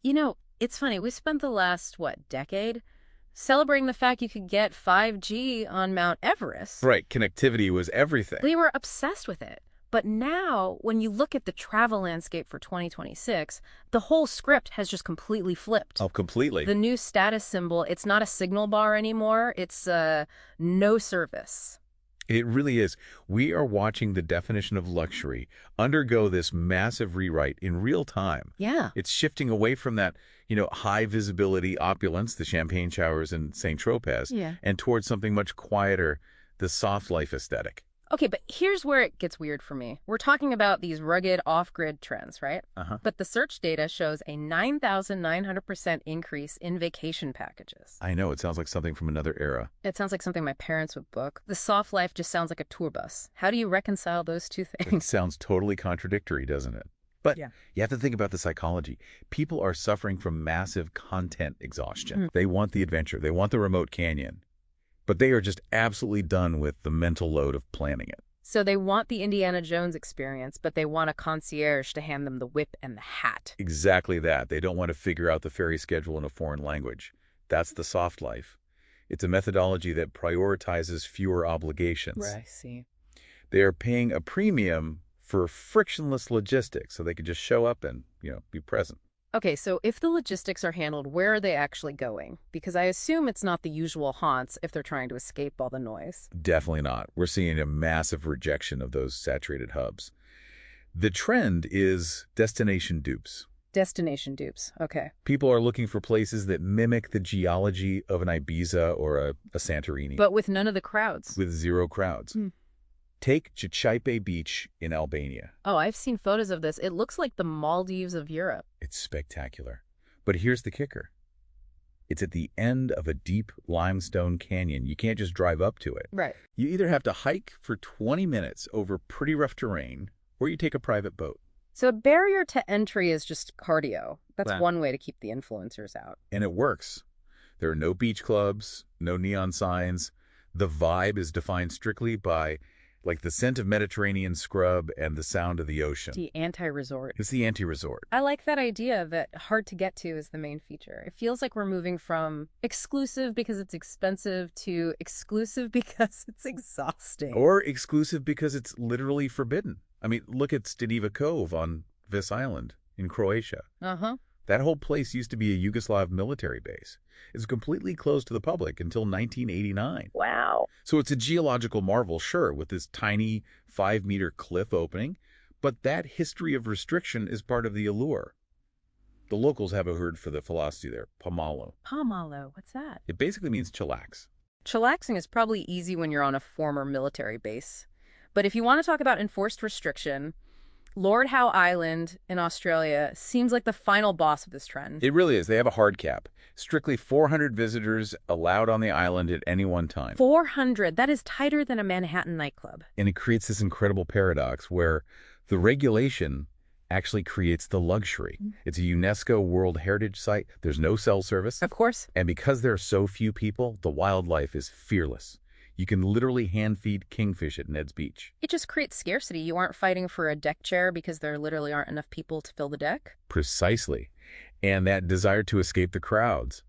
You know, it's funny. We spent the last, decade celebrating the fact you could get 5G on Mount Everest. Right, connectivity was everything. We were obsessed with it. But now, when you look at the travel landscape for 2026, the whole script has just completely flipped. Oh, completely. The new status symbol, it's not a signal bar anymore. It's no service. It really is. We are watching the definition of luxury undergo this massive rewrite in real time. Yeah. It's shifting away from that, high visibility opulence, the champagne showers in St. Tropez, Yeah. and towards something much quieter, the soft life aesthetic. Okay, but here's where it gets weird for me. We're talking about these rugged off-grid trends, right? But the search data shows a 9,900% increase in vacation packages. I know, it sounds like something from another era. It sounds like something my parents would book. The soft life just sounds like a tour bus. How do you reconcile those two It things? sounds totally contradictory, doesn't it? But Yeah. you have to think about the psychology. People are suffering from massive content exhaustion. They want the adventure. They want the remote canyon. But they are just absolutely done with the mental load of planning it. So they want the Indiana Jones experience, but they want a concierge to hand them the whip and the hat. Exactly that. They don't want to figure out the ferry schedule in a foreign language. That's the soft life. It's a methodology that prioritizes fewer obligations. I see. They are paying a premium for frictionless logistics so they can just show up and, be present. Okay, so if the logistics are handled, where are they actually going? Because I assume it's not the usual haunts if they're trying to escape all the noise. Definitely not. We're seeing a massive rejection of those saturated hubs. The trend is destination dupes. Destination dupes. Okay. People are looking for places that mimic the geology of an Ibiza or a Santorini. But with none of the crowds. With zero crowds. Take Chichaipe Beach in Albania. Oh, I've seen photos of this. It looks like the Maldives of Europe. It's spectacular. But here's the kicker. It's at the end of a deep limestone canyon. You can't just drive up to it. Right. You either have to hike for 20 minutes over pretty rough terrain, or you take a private boat. So a barrier to entry is just cardio. That's Wow. one way to keep the influencers out. And it works. There are no beach clubs, no neon signs. The vibe is defined strictly by the scent of Mediterranean scrub and the sound of the ocean. The anti-resort. It's the anti-resort. I like that idea that hard to get to is the main feature. It feels like we're moving from exclusive because it's expensive to exclusive because it's exhausting. Or exclusive because it's literally forbidden. I mean, look at Staniva Cove on Vis Island in Croatia. That whole place used to be a Yugoslav military base. It's completely closed to the public until 1989. Wow. So it's a geological marvel, sure, with this tiny 5-meter cliff opening, but that history of restriction is part of the allure. The locals have a word for the philosophy there, pamalo. Pamalo, what's that? It basically means chillax. Chillaxing is probably easy when you're on a former military base. But if you want to talk about enforced restriction, Lord Howe Island in Australia seems like the final boss of this trend. It really is. They have a hard cap. Strictly 400 visitors allowed on the island at any one time. 400. That is tighter than a Manhattan nightclub. And it creates this incredible paradox where the regulation actually creates the luxury. It's a UNESCO World Heritage Site. There's no cell service. Of course. And because there are so few people, the wildlife is fearless. You can literally hand-feed kingfish at Ned's Beach. It just creates scarcity. You aren't fighting for a deck chair because there literally aren't enough people to fill the deck. Precisely. And that desire to escape the crowds.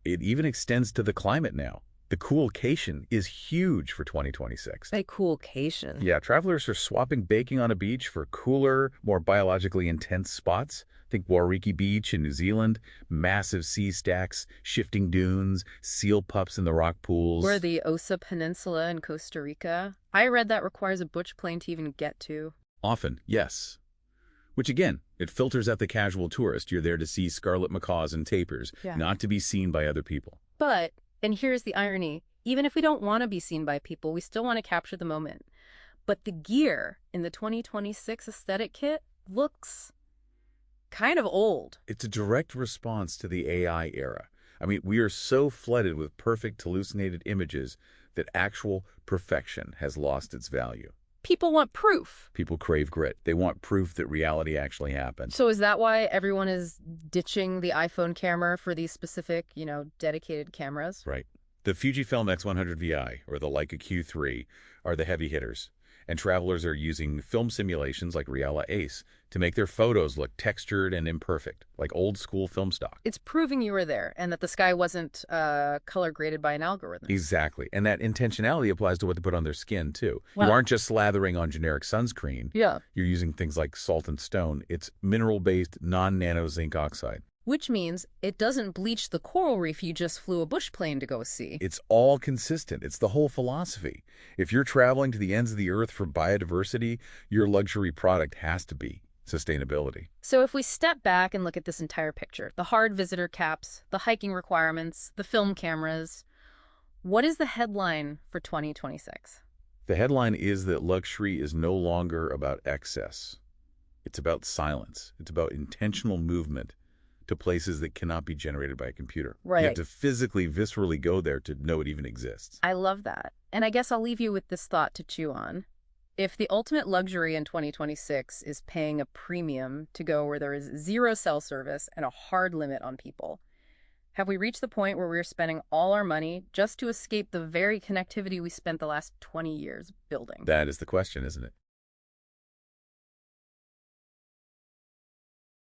It even extends to the climate now. The coolcation is huge for 2026. A coolcation. Yeah, travelers are swapping baking on a beach for cooler, more biologically intense spots. Think Wariki Beach in New Zealand, massive sea stacks, shifting dunes, seal pups in the rock pools. Or the Osa Peninsula in Costa Rica. I read that requires a butch plane to even get to. Often, yes. Which again, it filters out the casual tourist. You're there to see scarlet macaws and tapirs, not to be seen by other people. But, and here's the irony, even if we don't want to be seen by people, we still want to capture the moment. But the gear in the 2026 aesthetic kit looks kind of old. It's a direct response to the AI era. I mean, we are so flooded with perfect hallucinated images that actual perfection has lost its value. People want proof. People crave grit. They want proof that reality actually happened. So is that why everyone is ditching the iPhone camera for these specific, dedicated cameras? Right. The Fujifilm X100 VI or the Leica Q3 are the heavy hitters. And travelers are using film simulations like Reala Ace to make their photos look textured and imperfect, like old-school film stock. It's proving you were there and that the sky wasn't color graded by an algorithm. Exactly. And that intentionality applies to what they put on their skin, too. Wow. You aren't just slathering on generic sunscreen. Yeah. You're using things like salt and stone. It's mineral-based, non-nano zinc oxide. Which means it doesn't bleach the coral reef you just flew a bush plane to go see. It's all consistent. It's the whole philosophy. If you're traveling to the ends of the earth for biodiversity, your luxury product has to be sustainability. So if we step back and look at this entire picture, the hard visitor caps, the hiking requirements, the film cameras, what is the headline for 2026? The headline is that luxury is no longer about excess. It's about silence. It's about intentional movement to places that cannot be generated by a computer. Right. You have to physically, viscerally go there to know it even exists. I love that. And I guess I'll leave you with this thought to chew on. If the ultimate luxury in 2026 is paying a premium to go where there is zero cell service and a hard limit on people, have we reached the point where we're spending all our money just to escape the very connectivity we spent the last 20 years building? That is the question, isn't it?